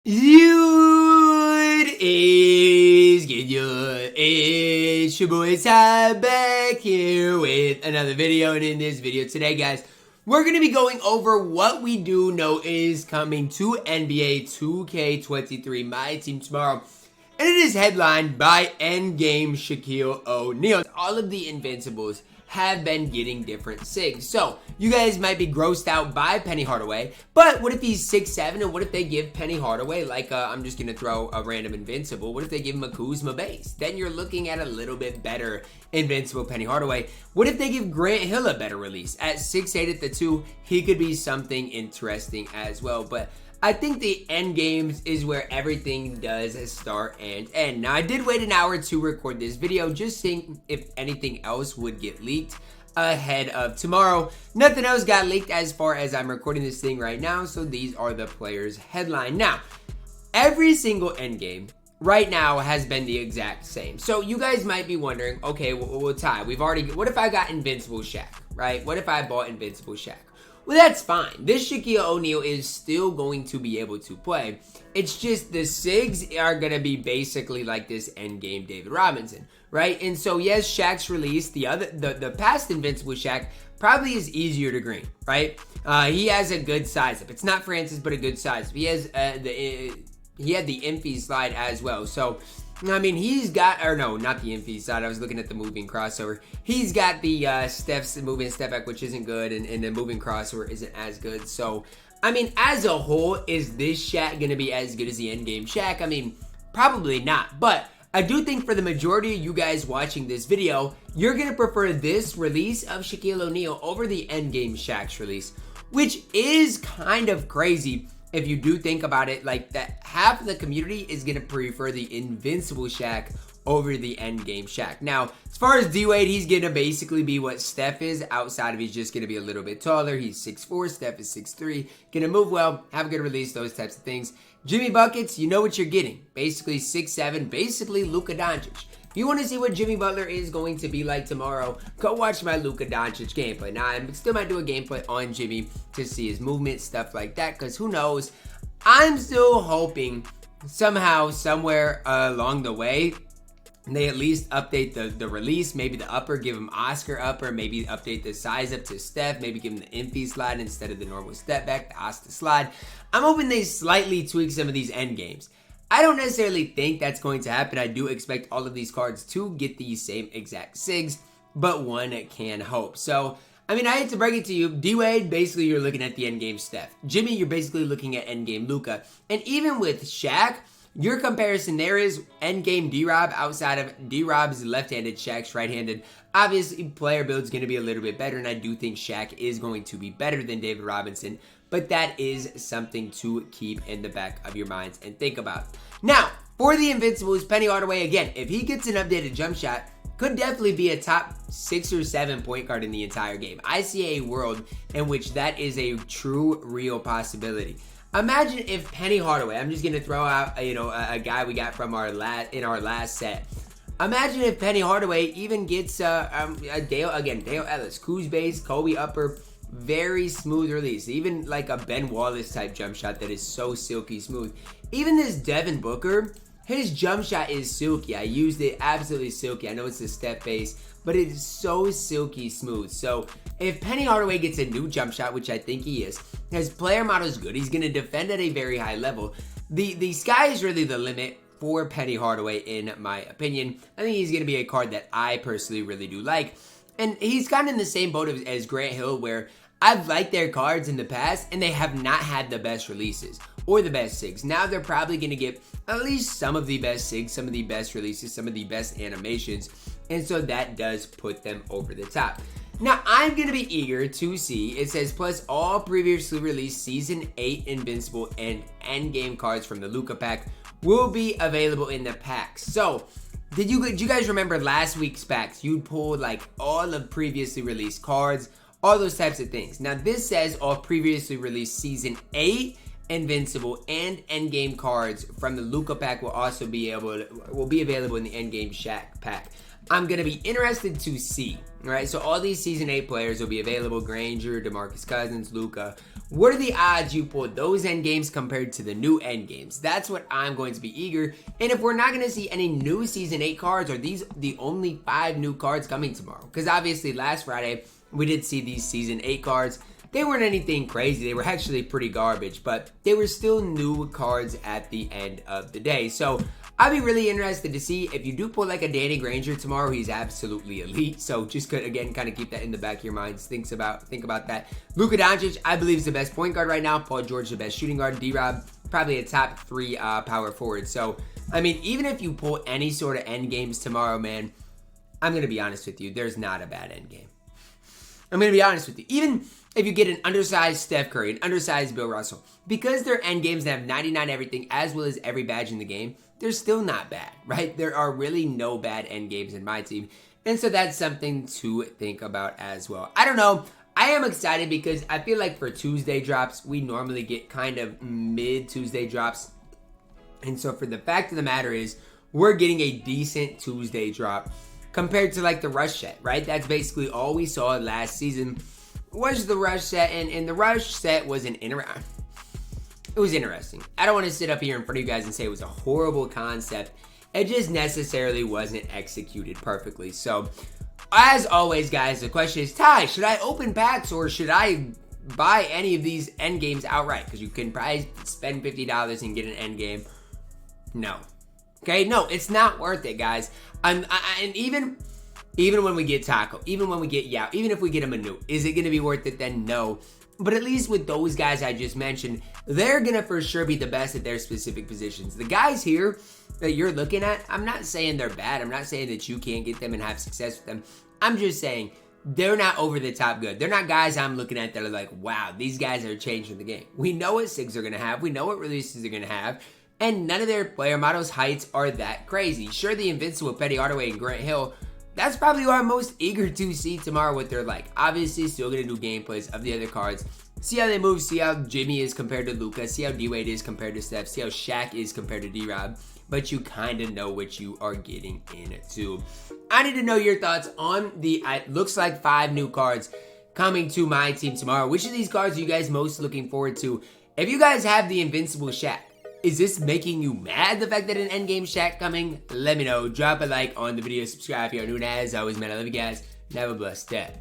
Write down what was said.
It's your boy Ty back here with another video, and in this video today, guys, we're going to be going over what we do know is coming to NBA 2K23 MyTEAM tomorrow, and it is headlined by Endgame Shaquille O'Neal. All of the Invincibles have been getting different SIGs. So, you guys might be grossed out by Penny Hardaway, but what if he's 6'7", and what if they give Penny Hardaway, like, I'm just gonna throw a random Invincible, what if they give him a Kuzma base? Then you're looking at a little bit better Invincible Penny Hardaway. What if they give Grant Hill a better release? At 6'8" at the 2, he could be something interesting as well, but I think the end games is where everything does start and end. Now, I did wait an hour to record this video, just seeing if anything else would get leaked ahead of tomorrow. Nothing else got leaked as far as I'm recording this thing right now, so these are the players' headline. Now, every single end game right now has been the exact same. So you guys might be wondering, okay, well, Ty, what if I got Invincible Shack, right? What if I bought Invincible Shack? Well, that's fine. This Shaquille O'Neal is still going to be able to play. It's just the SIGs are going to be basically like this endgame David Robinson, right? And so, yes, Shaq's release, the past Invincible Shack probably is easier to green, right? He has a good size up. It's not Francis, but a good size up. He has he had the Infi slide as well. So, I mean, he's got, or no, not the Infi side. I was looking at the moving crossover. He's got the Steph's moving step back, which isn't good, and the moving crossover isn't as good. So, I mean, as a whole, is this Shaq going to be as good as the endgame Shaq? I mean, probably not. But I do think for the majority of you guys watching this video, you're going to prefer this release of Shaquille O'Neal over the endgame Shaq's release, which is kind of crazy. If you do think about it, like that half of the community is going to prefer the Invincible Shack over the endgame Shack. Now, as far as D-Wade, he's going to basically be what Steph is outside of he's just going to be a little bit taller. He's 6'4", Steph is 6'3", going to move well, have a good release, those types of things. Jimmy Buckets, you know what you're getting. Basically 6'7", basically Luka Doncic. If you want to see what Jimmy Butler is going to be like tomorrow, go watch my Luka Doncic gameplay. Now, I still might do a gameplay on Jimmy to see his movement, stuff like that, because who knows? I'm still hoping somehow, somewhere along the way, they at least update the release, maybe the upper, give him Oscar upper, maybe update the size up to Steph, maybe give him the Infi slide instead of the normal step back, the Oscar slide. I'm hoping they slightly tweak some of these end games. I don't necessarily think that's going to happen. I do expect all of these cards to get these same exact SIGs, but one can hope. So, I mean, I hate to break it to you. D-Wade, basically you're looking at the endgame Steph. Jimmy, you're basically looking at endgame Luka. And even with Shaq, your comparison there is endgame D-Rob outside of D-Rob's left-handed, Shaq's right-handed. Obviously, player build's going to be a little bit better, and I do think Shaq is going to be better than David Robinson. But that is something to keep in the back of your minds and think about. Now, for the Invincibles, Penny Hardaway, again, if he gets an updated jump shot, could definitely be a top 6 or 7 point guard in the entire game. I see a world in which that is a true, real possibility. Imagine if Penny Hardaway, I'm just going to throw out, a guy we got from our last set. Imagine if Penny Hardaway even gets Dale Ellis, Kuz base, Kobe upper, very smooth release, even like a Ben Wallace type jump shot that is so silky smooth. Even this Devin Booker, his jump shot is silky. I used it, absolutely silky. I know it's a step base, but it is so silky smooth. So if Penny Hardaway gets a new jump shot, which I think he is, his player model is good. He's going to defend at a very high level. The sky is really the limit for Penny Hardaway, in my opinion. I think he's going to be a card that I personally really do like. And he's kind of in the same boat as Grant Hill, where I've liked their cards in the past, and they have not had the best releases or the best SIGs. Now they're probably going to get at least some of the best SIGs, some of the best releases, some of the best animations, and so that does put them over the top. Now, I'm going to be eager to see, it says, plus all previously released Season 8 Invincible and Endgame cards from the Luka pack will be available in the packs. So, did you guys remember last week's packs? You'd pull like all of previously released cards, all those types of things. Now, this says all previously released Season 8 Invincible and Endgame cards from the Luka pack will also be available in the Endgame Shack pack. I'm going to be interested to see. All right, so all these Season 8 players will be available. Granger, DeMarcus Cousins, Luka, what are the odds you pull those end games compared to the new end games? That's what I'm going to be eager. And if we're not going to see any new Season 8 cards, are these the only 5 new cards coming tomorrow? Because obviously last Friday, we did see these Season 8 cards. They weren't anything crazy. They were actually pretty garbage, but they were still new cards at the end of the day. So I'd be really interested to see if you do pull like a Danny Granger tomorrow. He's absolutely elite. So just again, kind of keep that in the back of your minds. Think about that. Luka Doncic, I believe, is the best point guard right now. Paul George, the best shooting guard. D-Rob, probably a top 3 power forward. So, I mean, even if you pull any sort of end games tomorrow, man, I'm going to be honest with you. There's not a bad end game. I'm going to be honest with you. Even if you get an undersized Steph Curry, an undersized Bill Russell, because they're end games that have 99 everything as well as every badge in the game, they're still not bad, right? There are really no bad end games in my team. And so that's something to think about as well. I don't know. I am excited because I feel like for Tuesday drops, we normally get kind of mid-Tuesday drops. And so for the fact of the matter is, we're getting a decent Tuesday drop compared to like the rush set, right? That's basically all we saw last season was the rush set, and the rush set was it was interesting. I don't want to sit up here in front of you guys and say it was a horrible concept. It just necessarily wasn't executed perfectly. So, as always, guys, the question is, Ty, should I open packs or should I buy any of these end games outright? Because you can probably spend $50 and get an end game. No. Okay, no, it's not worth it, guys. And even when we get Taco, even when we get Yao, even if we get a Manu, is it going to be worth it then? No. But at least with those guys I just mentioned, they're going to for sure be the best at their specific positions. The guys here that you're looking at, I'm not saying they're bad. I'm not saying that you can't get them and have success with them. I'm just saying they're not over the top good. They're not guys I'm looking at that are like, wow, these guys are changing the game. We know what SIGs are going to have. We know what releases they're going to have. And none of their player models' heights are that crazy. Sure, the Invincible Penny Hardaway and Grant Hill, that's probably what I'm most eager to see tomorrow what they're like. Obviously, still going to do gameplays of the other cards. See how they move, see how Jimmy is compared to Luka, see how D-Wade is compared to Steph, see how Shaq is compared to D-Rob. But you kind of know what you are getting into. I need to know your thoughts on the, it looks like 5 new cards coming to my team tomorrow. Which of these cards are you guys most looking forward to? If you guys have the Invincible Shack, is this making you mad, the fact that an endgame Shack coming? Let me know. Drop a like on the video, subscribe if you're new, and as always, man, I love you guys, and have a blessed day.